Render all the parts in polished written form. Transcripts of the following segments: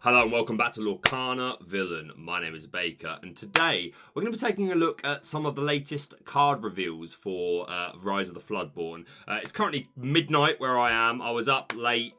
Hello and welcome back to Lorcan Villain. My name is Baker and today we're going to be taking a look at some of the latest card reveals for Rise of the Floodborn. It's currently midnight where I am. I was up late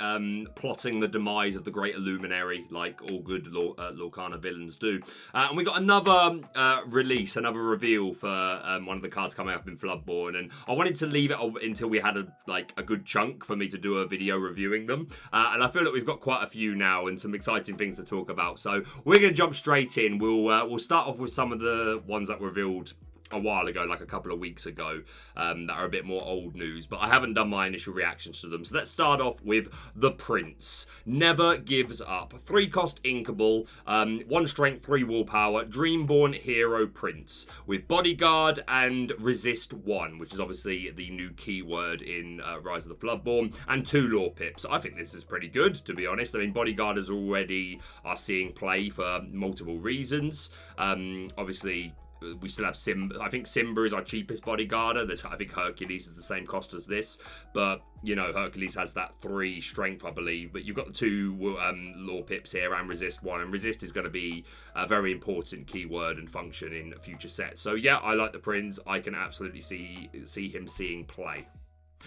plotting the demise of the Great Illuminary like all good Lorcan Villains do. And we got another release, another reveal for one of the cards coming up in Floodborn, and I wanted to leave it until we had a good chunk for me to do a video reviewing them. And I feel like we've got quite a few now and some exciting things to talk about, so we're going to jump straight in. We'll start off with some of the ones that were revealed a while ago, like a couple of weeks ago, that are a bit more old news, but I haven't done my initial reactions to them. So let's start off with the Prince. Never gives up. 3-cost inkable, 1 strength, 3 willpower, Dreamborn Hero Prince with Bodyguard and Resist 1, which is obviously the new keyword in Rise of the Floodborn, and 2 lore pips. I think this is pretty good, to be honest. I mean, Bodyguarders already are seeing play for multiple reasons. Obviously, we still have Simba. I think Simba is our cheapest bodyguarder. I think Hercules is the same cost as this, but you know, Hercules has that 3 strength, I believe. But you've got the 2 lore pips here and Resist 1, and Resist is going to be a very important keyword and function in future sets. So yeah, I like the Prince. I can absolutely see him seeing play.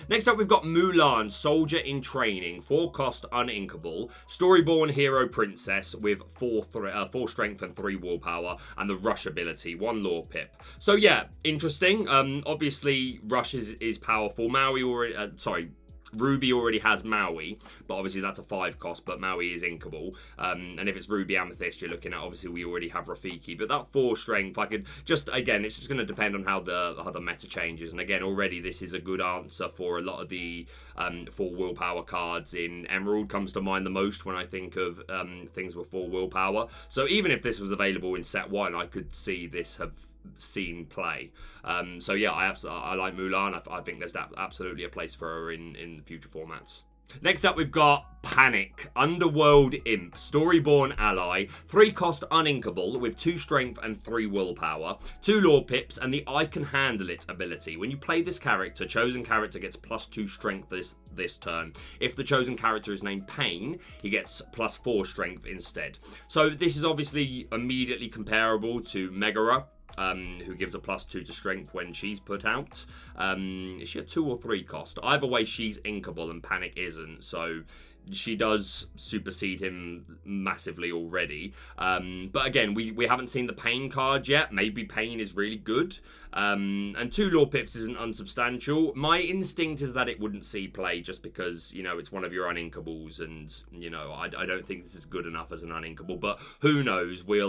Next up, we've got Mulan, Soldier in Training, 4-cost uninkable, Storyborn Hero Princess with 4 strength and 3 willpower, and the Rush ability, 1 lore pip. So yeah, interesting. Obviously, Rush is powerful. Ruby already has Maui, but obviously that's a 5-cost, but Maui is inkable. And if it's Ruby Amethyst you're looking at, obviously we already have Rafiki. But that 4 strength, I could just, again, it's just going to depend on how the meta changes. And again, already this is a good answer for a lot of the 4 willpower cards in Emerald. Comes to mind the most when I think of things with 4 willpower. So even if this was available in set 1, I could see this have seen play. So yeah, I like Mulan. I think there's absolutely a place for her in future formats. Next up, we've got Panic, Underworld Imp, Storyborn Ally, 3-cost uninkable with 2 strength and 3 willpower, 2 lore pips, and the I Can Handle It ability. When you play this character, chosen character gets +2 strength this turn. If the chosen character is named Pain, he gets +4 strength instead. So this is obviously immediately comparable to Megara, who gives a +2 to strength when she's put out. Is she a 2 or 3 cost? Either way, she's inkable and Panic isn't, so she does supersede him massively already. But again, we haven't seen the Pain card yet. Maybe Pain is really good. And 2 lore pips isn't unsubstantial. My instinct is that it wouldn't see play just because, you know, it's one of your uninkables, and, you know, I don't think this is good enough as an uninkable, but who knows? We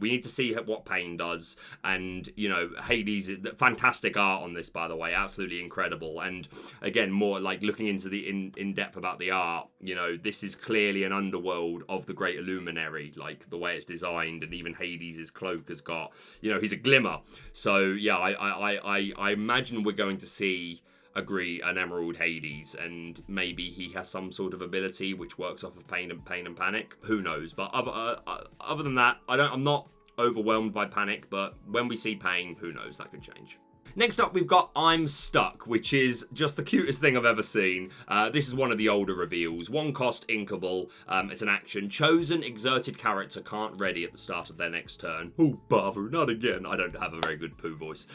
need to see what Pain does. And, you know, Hades, fantastic art on this, by the way, absolutely incredible. And again, more like looking into the in depth about the art, you know, this is clearly an underworld of the Great Illuminary, like the way it's designed, and even Hades' cloak has got, you know, he's a glimmer. So yeah, I imagine we're going to see an Emerald Hades, and maybe he has some sort of ability which works off of pain and panic. Who knows? But other than that, I'm not overwhelmed by Panic. But when we see Pain, who knows? That could change. Next up, we've got I'm Stuck, which is just the cutest thing I've ever seen. This is one of the older reveals. 1-cost inkable. It's an action. Chosen exerted character can't ready at the start of their next turn. Oh, bother, not again. I don't have a very good poo voice.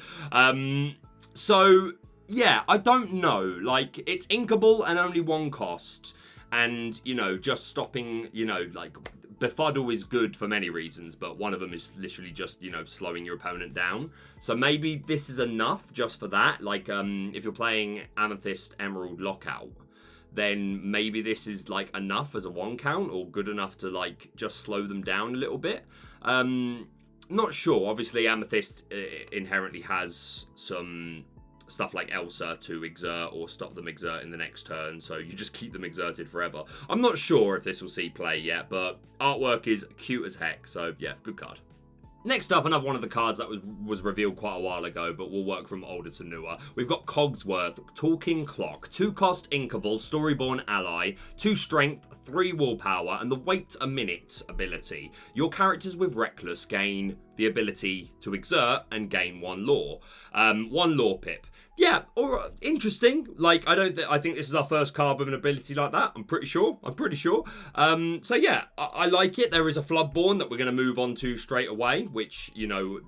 So, yeah, I don't know. Like, it's inkable and only 1 cost. And, you know, just stopping, you know, like, Befuddle is good for many reasons, but one of them is literally just, you know, slowing your opponent down. So maybe this is enough just for that. Like, if you're playing Amethyst Emerald Lockout, then maybe this is, like, enough as a 1 count, or good enough to, like, just slow them down a little bit. Not sure. Obviously, Amethyst inherently has some stuff like Elsa to exert or stop them exerting the next turn, so you just keep them exerted forever. I'm not sure if this will see play yet, but artwork is cute as heck, so yeah, good card. Next up, another one of the cards that was revealed quite a while ago, but will work from older to newer. We've got Cogsworth, Talking Clock, 2-cost inkable, Storyborn Ally, 2 strength, 3 willpower, and the Wait a Minute ability. Your characters with Reckless gain the ability to exert and gain 1 lore. 1 lore pip. Yeah, or interesting. Like, I think this is our first card with an ability like that. I'm pretty sure. So yeah, I like it. There is a Floodborn that we're going to move on to straight away, which, you know,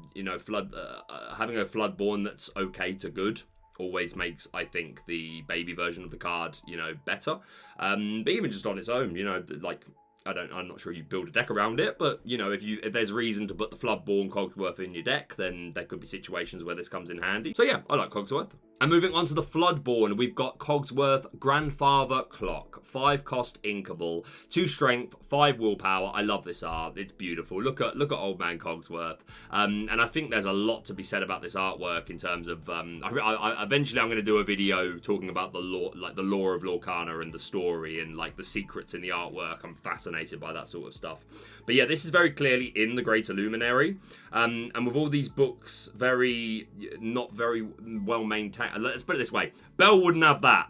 having a Floodborn that's okay to good always makes, I think, the baby version of the card, you know, better. But even just on its own, you know, like, I'm not sure you build a deck around it, but, you know, if there's reason to put the Floodborn Cogsworth in your deck, then there could be situations where this comes in handy. So yeah, I like Cogsworth. And moving on to the Floodborn, we've got Cogsworth Grandfather Clock. 5 cost inkable, 2 strength, 5 willpower. I love this art. It's beautiful. Look at old man Cogsworth. And I think there's a lot to be said about this artwork in terms of eventually I'm going to do a video talking about the lore of Lorcana and the story and like the secrets in the artwork. I'm fascinated by that sort of stuff. But yeah, this is very clearly in the Greater Luminary. And with all these books not very well maintained. Let's put it this way: Bell wouldn't have that.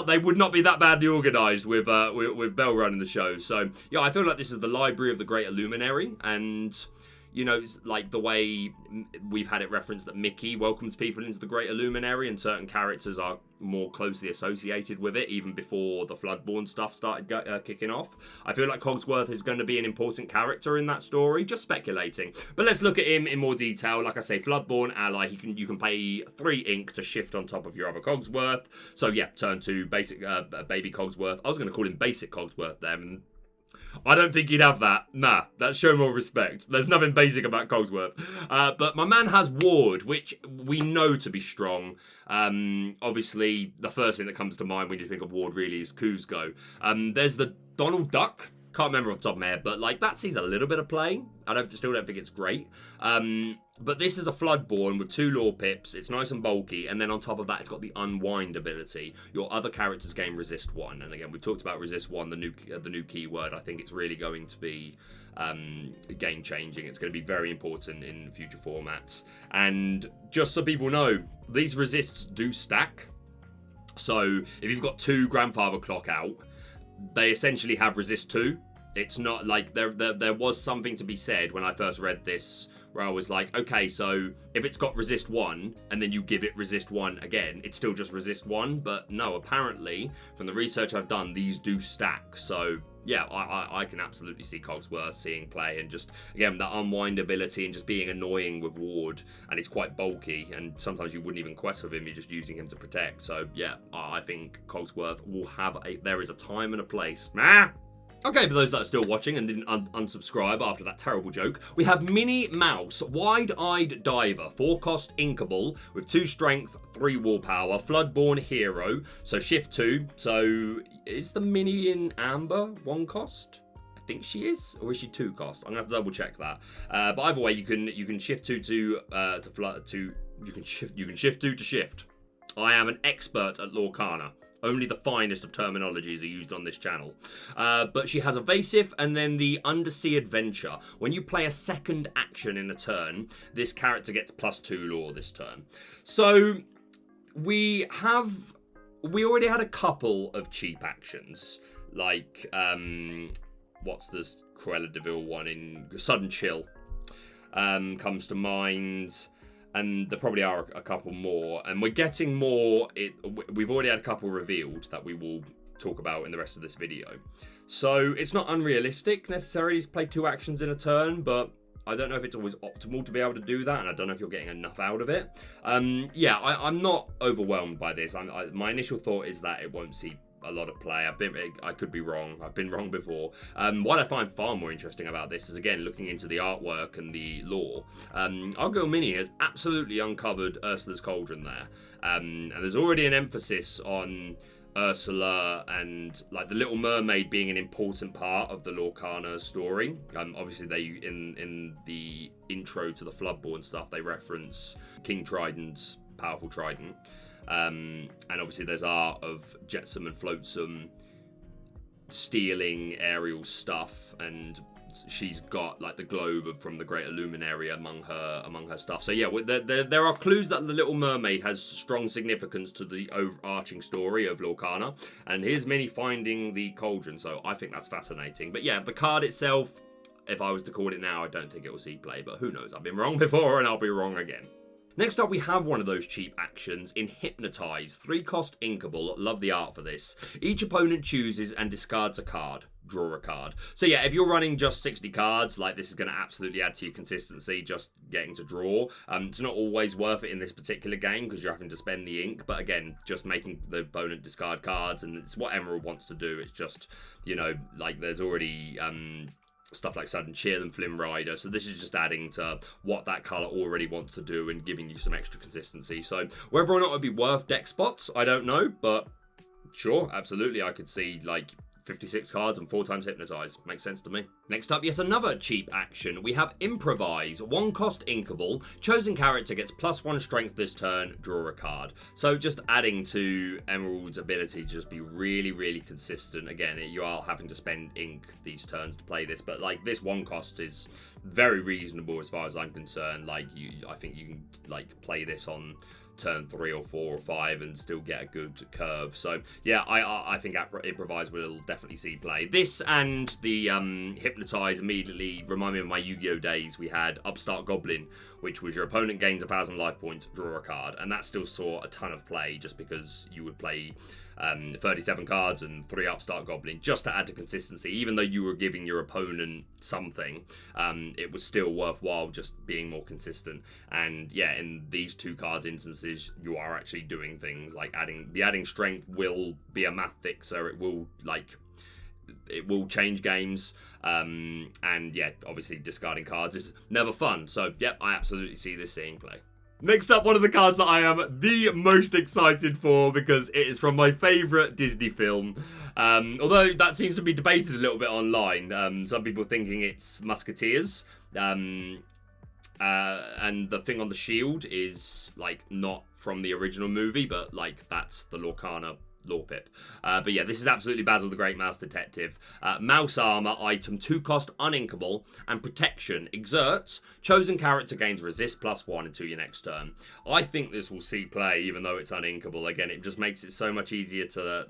They would not be that badly organised with Bell running the show. So yeah, I feel like this is the library of the Greater Luminary, and you know, it's like the way we've had it referenced that Mickey welcomes people into the Greater Luminary, and certain characters are more closely associated with it, even before the Floodborn stuff started kicking off. I feel like Cogsworth is going to be an important character in that story, just speculating. But let's look at him in more detail. Like I say, Floodborn ally, you can pay 3 ink to shift on top of your other Cogsworth. So yeah, turn to basic baby Cogsworth. I was going to call him basic Cogsworth then. I don't think he'd have that. Nah, that's show more respect. There's nothing basic about Cogsworth. But my man has Ward, which we know to be strong. Obviously, the first thing that comes to mind when you think of Ward really is Kuzco. There's the Donald Duck. Can't remember off the top of my head, but like that sees a little bit of play. Still don't think it's great. But this is a Floodborn with 2 lore pips. It's nice and bulky, and then on top of that, it's got the Unwind ability. Your other characters gain resist 1, and again, we've talked about resist 1, the new keyword. I think it's really going to be game changing. It's going to be very important in future formats. And just so people know, these resists do stack. So if you've got 2 Grandfather Clock out, they essentially have resist 2. It's not like there was something to be said when I first read this, where I was like, okay, so if it's got resist 1 and then you give it resist 1 again, it's still just resist 1. But no, apparently from the research I've done, these do stack. So yeah, I can absolutely see Cogsworth seeing play, and just again that Unwind ability and just being annoying with Ward, and it's quite bulky, and sometimes you wouldn't even quest with him, you're just using him to protect. So yeah, I think Cogsworth will have there is a time and a place. Okay, for those that are still watching and didn't unsubscribe after that terrible joke, we have Minnie Mouse, Wide-Eyed Diver, 4 cost inkable with 2 strength, 3 willpower, Floodborn hero, so shift 2. So is the Minnie in Amber 1 cost? I think she is, or is she 2 cost? I'm gonna have to double check that. But either way, you can shift 2 to you can shift 2 to shift. I am an expert at Lorcana. Only the finest of terminologies are used on this channel. But she has Evasive and then the Undersea Adventure. When you play a second action in a turn, this character gets +2 lore this turn. So we already had a couple of cheap actions. Like, what's this Cruella de Vil one in Sudden Chill comes to mind. And there probably are a couple more. And we're getting more. We've already had a couple revealed that we will talk about in the rest of this video. So it's not unrealistic necessarily to play 2 actions in a turn, but I don't know if it's always optimal to be able to do that, and I don't know if you're getting enough out of it. Yeah, I'm not overwhelmed by this. My initial thought is that it won't see a lot of play. I could be wrong. I've been wrong before. What I find far more interesting about this is, again, looking into the artwork and the lore. Our girl Minnie has absolutely uncovered Ursula's Cauldron there. And there's already an emphasis on Ursula and like the Little Mermaid being an important part of the Lorcana story. Obviously, they in the intro to the Floodborn stuff, they reference King Trident's powerful trident. And obviously there's art of Jetsam and Flotsam stealing Ariel's stuff, and she's got like the globe from the Greater Luminary among her stuff. So yeah, there are clues that the Little Mermaid has strong significance to the overarching story of Lorcana, and here's Minnie finding the cauldron, so I think that's fascinating. But yeah, the card itself, if I was to call it now, I don't think it will see play, but who knows? I've been wrong before and I'll be wrong again. Next up, we have one of those cheap actions in Hypnotize. 3-cost inkable. Love the art for this. Each opponent chooses and discards a card. Draw a card. So yeah, if you're running just 60 cards, like this is going to absolutely add to your consistency, just getting to draw. It's not always worth it in this particular game because you're having to spend the ink. But again, just making the opponent discard cards, and it's what Emerald wants to do. It's just, you know, like there's already... stuff like Sudden Chill and Flynn Rider, so this is just adding to what that colour already wants to do and giving you some extra consistency. So whether or not it would be worth deck spots, I don't know, but sure, absolutely, I could see like 56 cards and 4 times Hypnotize. Makes sense to me. Next up, yes, another cheap action. We have Improvise. 1-cost inkable. Chosen character gets +1 strength this turn. Draw a card. So just adding to Emerald's ability to just be really, really consistent. Again, you are having to spend ink these turns to play this, but like this 1 cost is very reasonable as far as I'm concerned. Like I think you can like play this on turn 3 or 4 or 5 and still get a good curve. So yeah, I think Improvise will definitely see play. This and the Hypnotize immediately remind me of my Yu-Gi-Oh days. We had Upstart Goblin, which was your opponent gains 1,000 life points, draw a card, and that still saw a ton of play just because you would play 37 cards and 3 Upstart Goblin just to add to consistency. Even though you were giving your opponent something, it was still worthwhile just being more consistent. And yeah, in these 2 cards instances, you are actually doing things like adding strength will be a math fixer. It will change games, and yeah, obviously discarding cards is never fun. So yep, I absolutely see this seeing play. Next up, one of the cards that I am the most excited for because it is from my favourite Disney film. Although that seems to be debated a little bit online. Some people thinking it's Musketeers. And the thing on the shield is like not from the original movie, but like that's the Lorcana Lore Pip. But yeah, this is absolutely Basil the Great Mouse Detective. Mouse Armor, item 2-cost, uninkable, and Protection. Exerts. Chosen character gains resist +1 until your next turn. I think this will see play, even though it's uninkable. Again, it just makes it so much easier to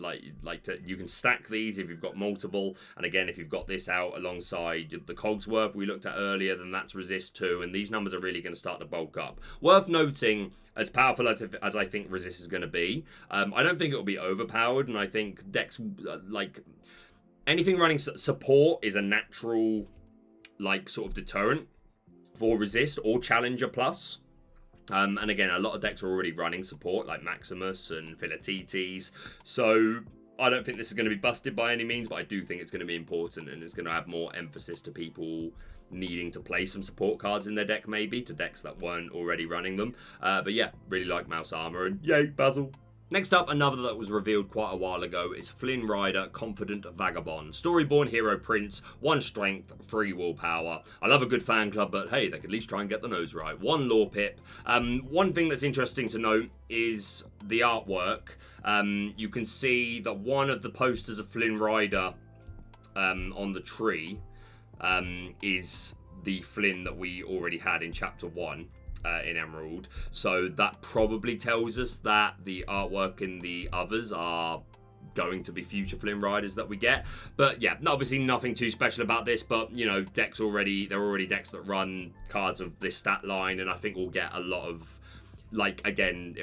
you can stack these if you've got multiple. And again, if you've got this out alongside the Cogsworth we looked at earlier, then that's resist 2, and these numbers are really going to start to bulk up. Worth noting, as powerful as I think resist is going to be, I don't think it will be overpowered, and I think decks like anything running support is a natural like sort of deterrent for resist or challenger plus. And again, a lot of decks are already running support like Maximus and Philatites, so I don't think this is going to be busted by any means, but I do think it's going to be important, and it's going to add more emphasis to people needing to play some support cards in their deck, maybe to decks that weren't already running them. But yeah, really like Mouse Armor, and yay, Basil. Next up, another that was revealed quite a while ago is Flynn Rider, Confident Vagabond. Storyborn Hero Prince, 1 strength, 3 willpower. I love a good fan club, but hey, they could at least try and get the nose right. 1 lore pip. One thing that's interesting to note is the artwork. You can see that one of the posters of Flynn Rider on the tree is the Flynn that we already had in Chapter 1. In Emerald, so that probably tells us that the artwork in the others are going to be future Flynn Riders that we get. But yeah, obviously nothing too special about this, but you know, there are already decks that run cards of this stat line, and I think we'll get a lot of, like, again,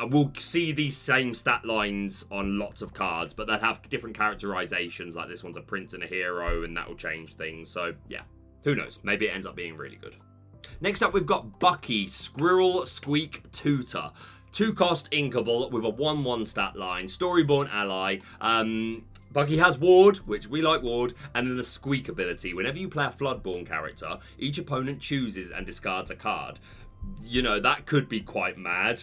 we'll see these same stat lines on lots of cards, but they'll have different characterizations, like this one's a prince and a hero, and that will change things. So yeah, who knows, maybe it ends up being really good. Next up, we've got Bucky, Squirrel Squeak Tutor. 2-cost inkable with a 1/1 stat line. Storyborn ally. Bucky has Ward, which we like Ward, and then the Squeak ability. Whenever you play a Floodborn character, each opponent chooses and discards a card. You know, that could be quite mad.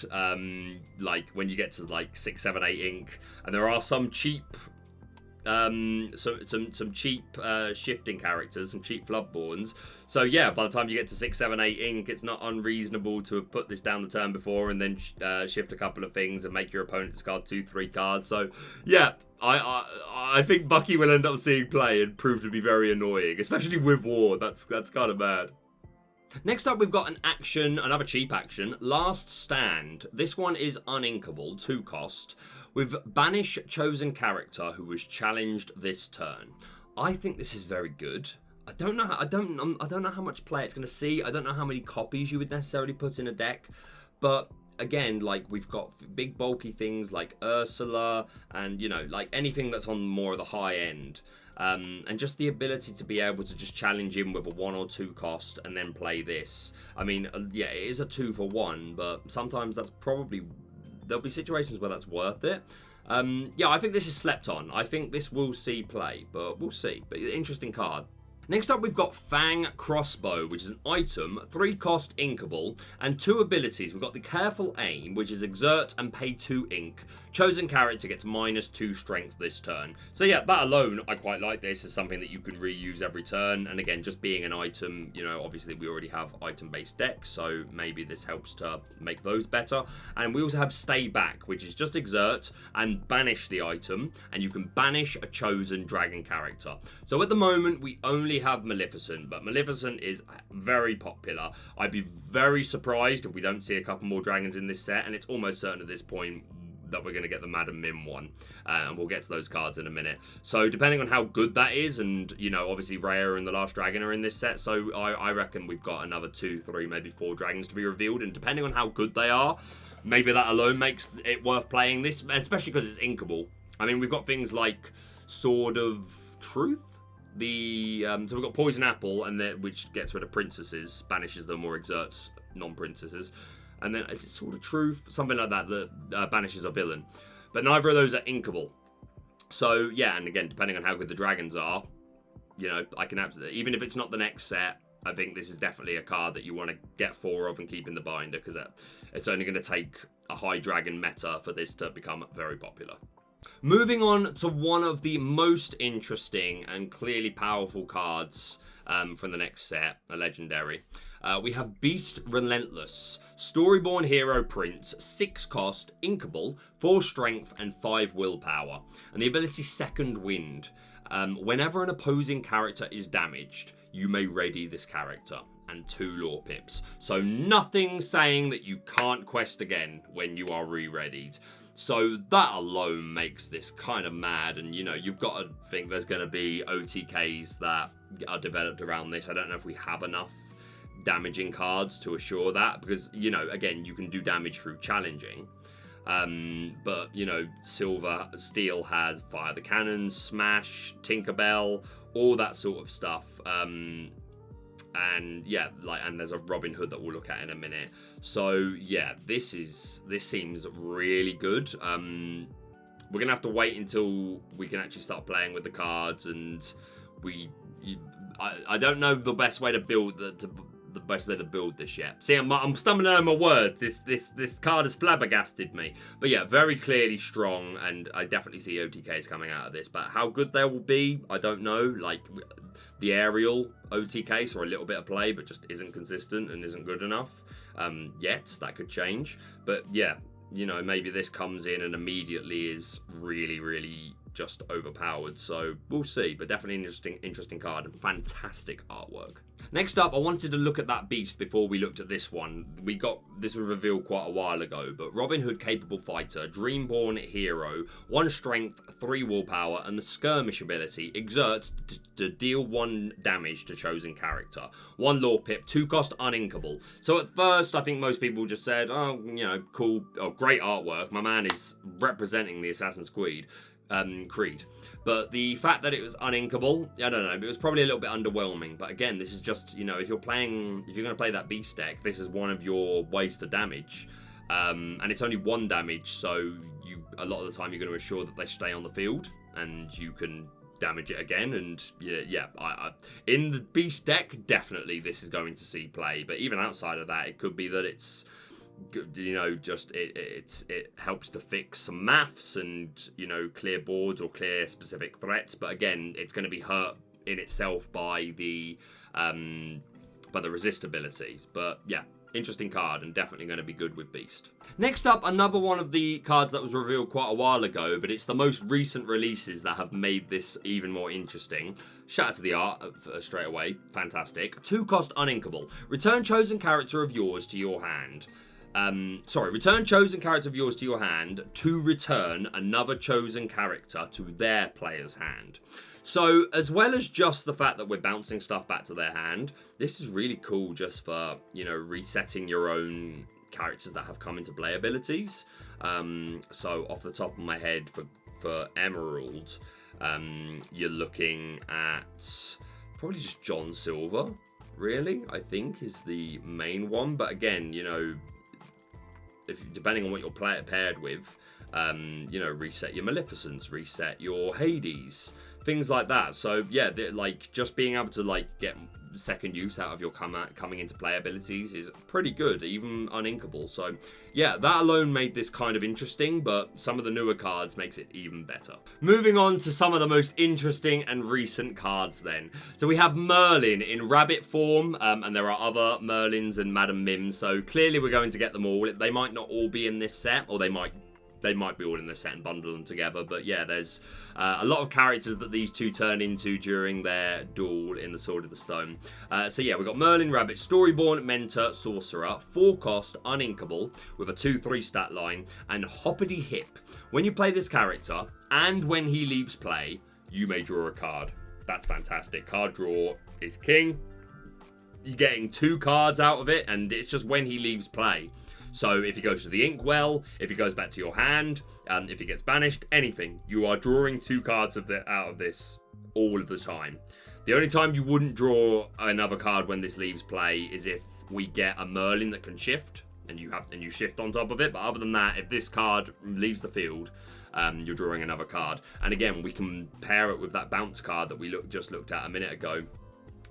Like when you get to like 6, 7, 8 ink, and there are some cheap some cheap shifting characters, some cheap Floodborns. So yeah, by the time you get to 6, 7, 8 ink, it's not unreasonable to have put this down the turn before and then shift a couple of things and make your opponent discard 2, 3 cards. So yeah, I think Bucky will end up seeing play and prove to be very annoying, especially with War. That's kind of bad. Next up, we've got an action, another cheap action, Last Stand. This one is uninkable, 2-cost, with banish chosen character who was challenged this turn. I think this is very good. I don't know. I don't know how much play it's going to see. I don't know how many copies you would necessarily put in a deck, but again, like, we've got big bulky things like Ursula, and you know, like anything that's on more of the high end. And just the ability to be able to just challenge in with a 1 or 2 cost and then play this. I mean, yeah, it is a 2 for 1, but sometimes that's probably, there'll be situations where that's worth it. Yeah, I think this is slept on. I think this will see play, but we'll see. But interesting card. Next up, we've got Fang Crossbow, which is an item, 3 cost inkable, and 2 abilities. We've got the Careful Aim, which is exert and pay 2 ink. Chosen character gets -2 strength this turn. So yeah, that alone, I quite like this as something that you can reuse every turn. And again, just being an item, you know, obviously we already have item-based decks, so maybe this helps to make those better. And we also have Stay Back, which is just exert and banish the item, and you can banish a chosen dragon character. So at the moment, we only have Maleficent, but Maleficent is very popular. I'd be very surprised if we don't see a couple more dragons in this set, and it's almost certain at this point that we're going to get the Madam Mim one, and we'll get to those cards in a minute. So depending on how good that is, and you know, obviously Rhea and the Last Dragon are in this set, so I reckon we've got another 2, 3, maybe 4 dragons to be revealed, and depending on how good they are, maybe that alone makes it worth playing this, especially because it's inkable. I mean, we've got things like Sword of Truth. So we've got Poison Apple, and which gets rid of princesses, banishes them, or exerts non-princesses. And then is it Sword of Truth? Something like that banishes a villain. But neither of those are inkable. So yeah, and again, depending on how good the dragons are, you know, I can absolutely, even if it's not the next set, I think this is definitely a card that you want to get 4 of and keep in the binder, because it's only going to take a high dragon meta for this to become very popular. Moving on to one of the most interesting and clearly powerful cards from the next set, a legendary. We have Beast Relentless, Storyborn Hero Prince, 6 cost, inkable, 4 strength and 5 willpower. And the ability Second Wind. Whenever an opposing character is damaged, you may ready this character, and 2 lore pips. So nothing saying that you can't quest again when you are re-readied. So that alone makes this kind of mad, and you know, you've got to think there's going to be OTKs that are developed around this. I don't know if we have enough damaging cards to assure that, because, you know, again, you can do damage through challenging. But, you know, Steel has Fire the Cannons, Smash, Tinkerbell, all that sort of stuff. And yeah, and there's a Robin Hood that we'll look at in a minute. So yeah, this seems really good. We're gonna have to wait until we can actually start playing with the cards, and I don't know the best way to build the best way to build this yet. See, I'm stumbling over my words. This card has flabbergasted me. But yeah, very clearly strong, and I definitely see OTKs coming out of this. But how good they will be, I don't know. Like, the aerial OTK saw a little bit of play, but just isn't consistent and isn't good enough yet. That could change. But yeah, you know, maybe this comes in and immediately is really, really just overpowered. So we'll see, but definitely an interesting card and fantastic artwork. Next up, I wanted to look at that beast before we looked at this one. This was revealed quite a while ago, but Robin Hood Capable Fighter, Dreamborn Hero, 1 strength, 3 willpower, and the skirmish ability, exert to deal 1 damage to chosen character. 1 lore pip, 2 cost, uninkable. So at first, I think most people just said, oh, you know, cool, oh, great artwork. My man is representing the Assassin's Creed. But the fact that it was uninkable, I don't know, it was probably a little bit underwhelming. But again, this is just, you know, if you're going to play that beast deck, this is one of your ways to damage, and it's only 1 damage, so a lot of the time you're going to ensure that they stay on the field and you can damage it again. And yeah, in the beast deck, definitely this is going to see play. But even outside of that, it could be that it's, you know, just it helps to fix some maths and, you know, clear boards or clear specific threats. But again, it's going to be hurt in itself by the resist abilities. But yeah, interesting card and definitely going to be good with Beast. Next up, another one of the cards that was revealed quite a while ago, but it's the most recent releases that have made this even more interesting. Shout out to the art straight away. Fantastic. 2 cost, uninkable. Return chosen character of yours to your hand. Return chosen character of yours to your hand to return another chosen character to their player's hand. So, as well as just the fact that we're bouncing stuff back to their hand, this is really cool just for, you know, resetting your own characters that have come into play abilities. So, off the top of my head, for Emerald, you're looking at probably just John Silver, really, I think, is the main one. But again, you know, depending on what you're paired with, you know, reset your Maleficents, reset your Hades, things like that. So yeah, like just being able to like get second use out of your coming into play abilities is pretty good, even uninkable. So yeah, that alone made this kind of interesting, but some of the newer cards makes it even better. Moving on to some of the most interesting and recent cards then. So we have Merlin in rabbit form, and there are other Merlins and Madam Mims, so clearly we're going to get them all. They might not all be in this set, or they might be all in the set and bundle them together. But yeah, there's a lot of characters that these two turn into during their duel in the Sword of the Stone. So yeah, we've got Merlin Rabbit, Storyborn, Mentor, Sorcerer, 4-cost, uninkable, with a 2/3 stat line, and Hoppity Hip. When you play this character, and when he leaves play, you may draw a card. That's fantastic. Card draw is king. You're getting 2 cards out of it, and it's just when he leaves play. So if he goes to the Inkwell, if he goes back to your hand, if he gets banished, anything, you are drawing 2 cards out of this all of the time. The only time you wouldn't draw another card when this leaves play is if we get a Merlin that can shift, and you shift on top of it. But other than that, if this card leaves the field, you're drawing another card. And again, we can pair it with that bounce card that we just looked at a minute ago.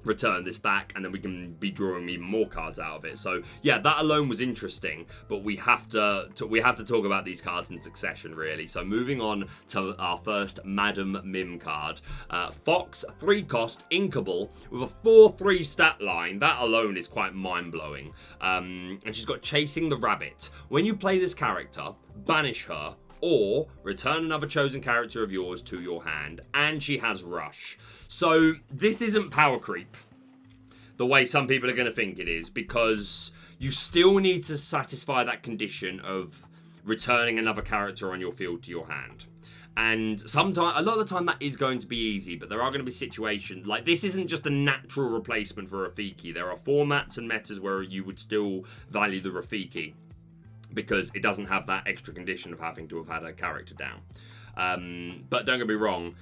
Return this back, and then we can be drawing even more cards out of it. So yeah, that alone was interesting, but we have to talk about these cards in succession, really. So moving on to our first Madam Mim card, Fox, 3-cost, inkable, with a 4/3 stat line. That alone is quite mind-blowing. And she's got Chasing the Rabbit. When you play this character, banish her, or return another chosen character of yours to your hand, and she has Rush. So this isn't power creep the way some people are going to think it is, because you still need to satisfy that condition of returning another character on your field to your hand. And sometimes, a lot of the time, that is going to be easy, but there are going to be situations like this isn't just a natural replacement for Rafiki. There are formats and metas where you would still value the Rafiki, because it doesn't have that extra condition of having to have had a character down. But don't get me wrong,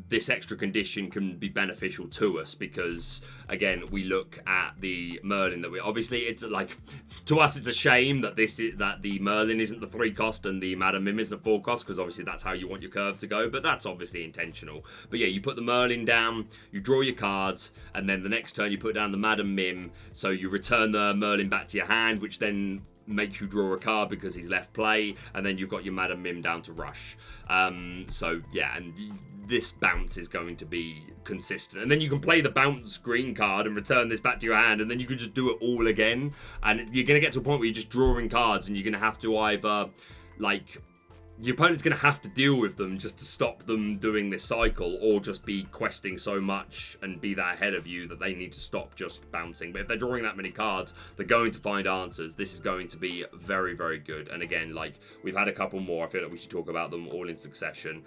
this extra condition can be beneficial to us, because again, we look at the Merlin that obviously it's like, to us it's a shame that the Merlin isn't the 3-cost and the Madam Mim is the 4-cost, because obviously that's how you want your curve to go, but that's obviously intentional. But yeah, you put the Merlin down, you draw your cards, and then the next turn you put down the Madam Mim, so you return the Merlin back to your hand, which then makes you draw a card because he's left play, and then you've got your Madam Mim down to Rush. So yeah, and this bounce is going to be consistent, and then you can play the bounce green card and return this back to your hand, and then you can just do it all again, and you're going to get to a point where you're just drawing cards, and you're going to have to either, like, your opponent's going to have to deal with them just to stop them doing this cycle, or just be questing so much and be that ahead of you that they need to stop just bouncing. But if they're drawing that many cards, they're going to find answers. This is going to be very, very good. And again, like, we've had a couple more. I feel like we should talk about them all in succession.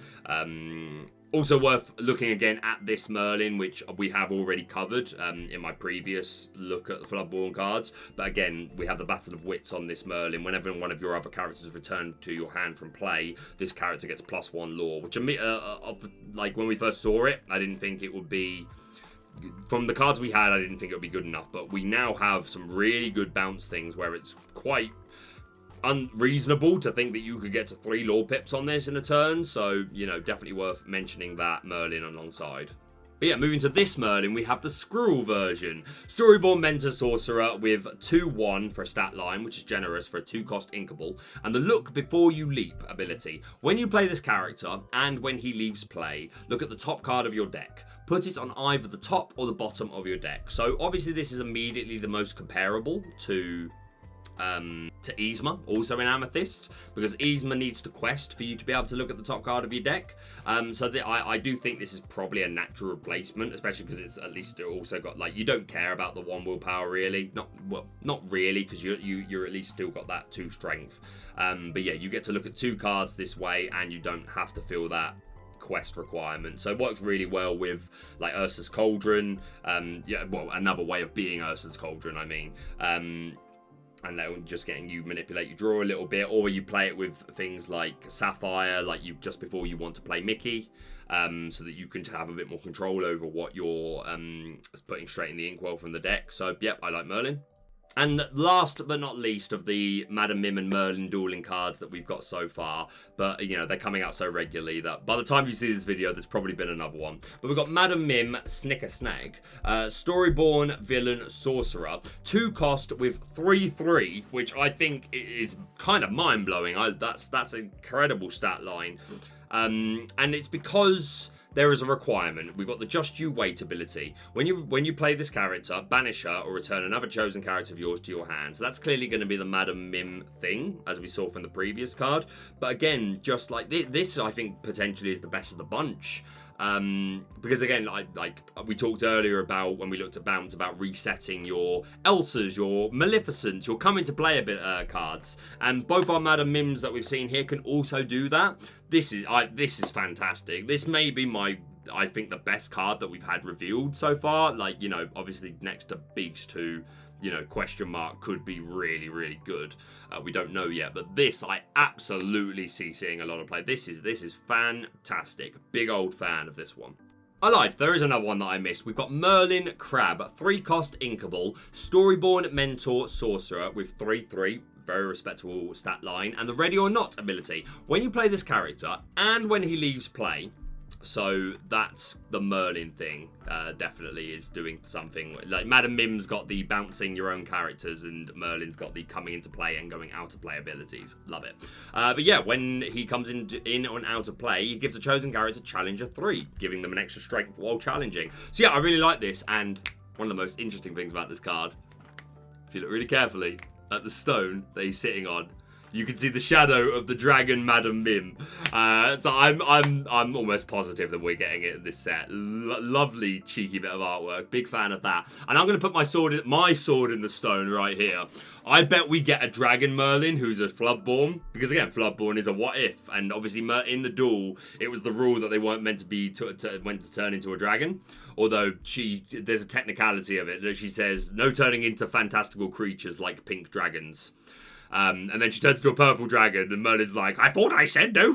Also worth looking again at this Merlin, which we have already covered in my previous look at the Floodborn cards. But again, we have the Battle of Wits on this Merlin. Whenever one of your other characters is returned to your hand from play, this character gets +1 lore, which like when we first saw it, I didn't think it would be... From the cards we had, I didn't think it would be good enough. But we now have some really good bounce things where it's quite unreasonable to think that you could get to 3 lore pips on this in a turn, so, you know, definitely worth mentioning that Merlin alongside. But yeah, moving to this Merlin, we have the Squirrel version. Storyborn Mentor Sorcerer with 2/1 for a stat line, which is generous for a 2-cost inkable, and the Look Before You Leap ability. When you play this character, and when he leaves play, look at the top card of your deck. Put it on either the top or the bottom of your deck. So obviously this is immediately the most comparable to to Yzma, also in Amethyst, because Yzma needs to quest for you to be able to look at the top card of your deck. I do think this is probably a natural replacement, especially because it's at least also got, like, you don't care about the 1 willpower really, not really, because you're at least still got that 2 strength. But yeah, you get to look at 2 cards this way, and you don't have to feel that quest requirement. So it works really well with like Ursa's Cauldron, another way of being Ursa's Cauldron, I mean. And then just getting you manipulate your draw a little bit, or you play it with things like Sapphire, like you just before you want to play Mickey, so that you can have a bit more control over what you're putting straight in the inkwell from the deck. So yep, I like Merlin. And last but not least of the Madam Mim and Merlin dueling cards that we've got so far, but you know, they're coming out so regularly that by the time you see this video, there's probably been another one. But we've got Madam Mim, Snicker Snag, Storyborn Villain Sorcerer, 2 cost with 3/3, which I think is kind of mind-blowing. That's an incredible stat line. And it's because there is a requirement. We've got the Just You Wait ability. When you play this character, banish her or return another chosen character of yours to your hand. So that's clearly going to be the Madam Mim thing, as we saw from the previous card. But again, just like this, I think potentially is the best of the bunch. Because again, like we talked earlier about when we looked at Bounce about resetting your Elsas, your Maleficents, your come into play a bit cards, and both our Madam Mims that we've seen here can also do that. This is fantastic. This may be I think the best card that we've had revealed so far. Like, you know, obviously next to Beast, who, you know, question mark could be really, really good. We don't know yet, but this I absolutely see seeing a lot of play. This is fantastic. Big old fan of this one. I lied, there is another one that I missed. We've got Merlin Crab, 3 cost Inkable, Storyborn Mentor Sorcerer with 3/3. Very respectable stat line, and the Ready or Not ability. When you play this character and when he leaves play, so that's the Merlin thing, definitely is doing something. Like Madam Mim's got the bouncing your own characters, and Merlin's got the coming into play and going out of play abilities. Love it. But yeah, when he comes in or out of play, he gives a chosen character Challenger 3, giving them an extra strength while challenging. So yeah, I really like this, and one of the most interesting things about this card, if you look really carefully at the stone that he's sitting on, you can see the shadow of the dragon Madam Mim. So I'm almost positive that we're getting it in this set. Lovely cheeky bit of artwork. Big fan of that. And I'm going to put my sword in the stone right here. I bet we get a Dragon Merlin who's a Floodborn, because again, Floodborn is a what if, and obviously in the duel it was the rule that they weren't meant to be meant to turn into a dragon. Although there's a technicality of it that she says no turning into fantastical creatures like pink dragons. And then she turns into a purple dragon, and Merlin's like, I thought we said no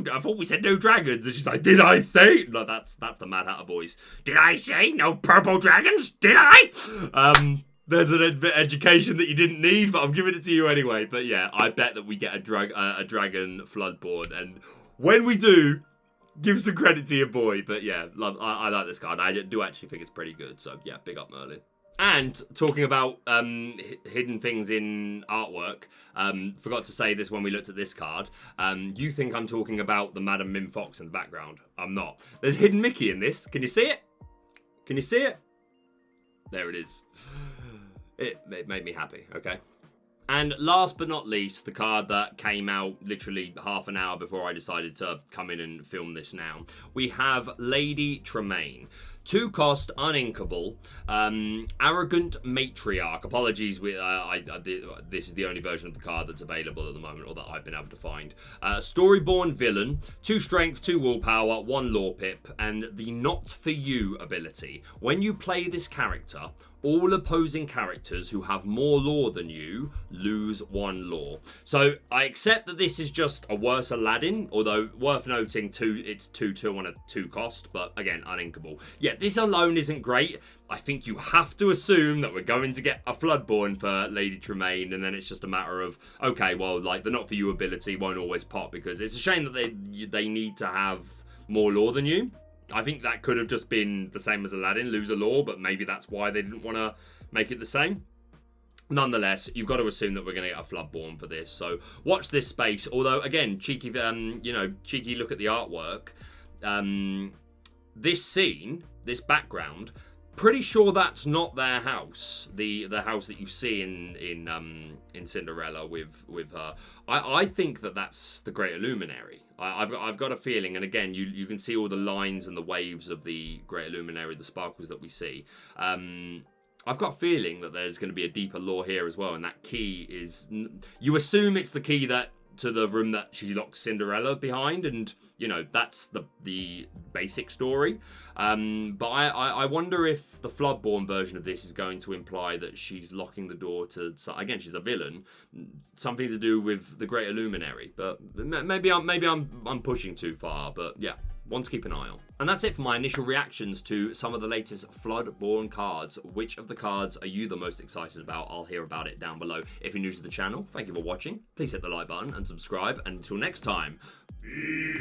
dragons. And she's like, did I say? No, that's the Mad Hatter voice. Did I say no purple dragons? Did I? There's an education that you didn't need, but I'm giving it to you anyway. But yeah, I bet that we get a dragon Floodborn, and when we do, give some credit to your boy. But yeah, I like this card. I do actually think it's pretty good. So yeah, big up Merlin. And talking about hidden things in artwork, forgot to say this when we looked at this card. You think I'm talking about the Madam Mim Fox in the background. I'm not. There's hidden Mickey in this. Can you see it? Can you see it? There it is. It made me happy, okay? And last but not least, the card that came out literally half an hour before I decided to come in and film this now. We have Lady Tremaine. 2 cost, uninkable, arrogant matriarch. Apologies, this is the only version of the card that's available at the moment, or that I've been able to find. Storyborn Villain, 2 strength, 2 willpower, 1 lore pip, and the Not For You ability. When you play this character, all opposing characters who have more lore than you lose 1 lore. So I accept that this is just a worse Aladdin, although worth noting it's 2/2 on a 2 cost, but again, uninkable. Yeah, this alone isn't great. I think you have to assume that we're going to get a Floodborn for Lady Tremaine, and then it's just a matter of, okay, well, like the Not For You ability won't always pop, because it's a shame that they need to have more lore than you. I think that could have just been the same as Aladdin, lose a lore, but maybe that's why they didn't want to make it the same. Nonetheless, you've got to assume that we're going to get a Floodborn for this. So watch this space. Although, again, cheeky look at the artwork. This scene, this background, pretty sure that's not their house. The house that you see in Cinderella with her. I think that's the Great Illuminary. I've got a feeling, and again, you can see all the lines and the waves of the Great Illuminary, the sparkles that we see. I've got a feeling that there's going to be a deeper lore here as well, and that key is... You assume it's the key to the room that she locks Cinderella behind, and, you know, that's the basic story. But I wonder if the Floodborn version of this is going to imply that she's locking the door to... Again, she's a villain. Something to do with the Great Illuminary. But maybe I'm pushing too far, but yeah. One to keep an eye on. And that's it for my initial reactions to some of the latest Floodborn cards. Which of the cards are you the most excited about? I'll hear about it down below. If you're new to the channel, thank you for watching. Please hit the like button and subscribe. And until next time, be